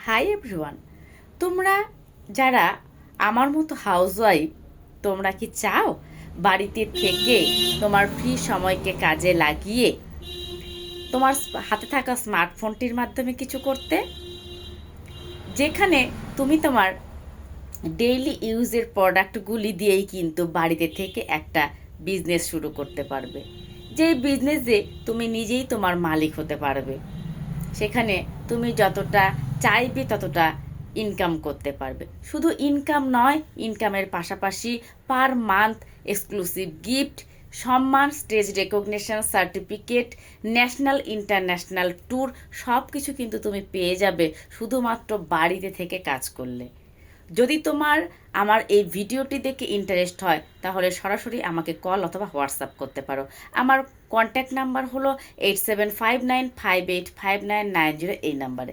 Hi everyone, তোমরা যারা আমার মতো হাউসওয়াইফ, তোমরা কি চাও বাড়িতে থেকে তোমার ফ্রি সময়কে কাজে লাগিয়ে তোমার হাতে থাকা স্মার্টফোনটির মাধ্যমে কিছু করতে, যেখানে তুমি তোমার ডেইলি ইউজের প্রোডাক্টগুলি দিয়েই কিন্তু বাড়িতে থেকে একটা বিজনেস শুরু করতে পারবে, যেই বিজনেসে তুমি নিজেই তোমার মালিক হতে পারবে। সেখানে তুমি যতটা চাইবে ততটা ইনকাম করতে পারবে। শুধু ইনকাম নয়, ইনকামের পাশাপাশি পার মান্থ এক্সক্লুসিভ গিফট, সম্মান, stage recognition, certificate, national international tour, সব কিছু কিন্তু তুমি পেয়ে যাবে শুধুমাত্র বাড়িতে থেকে কাজ করলে। যদি তোমার আমার এই ভিডিওটি দেখে ইন্টারেস্ট হয় তাহলে সরাসরি আমাকে কল অথবা হোয়াটসঅ্যাপ করতে পারো। আমার কন্ট্যাক্ট নাম্বার হলো 8759585990, এই নাম্বারে।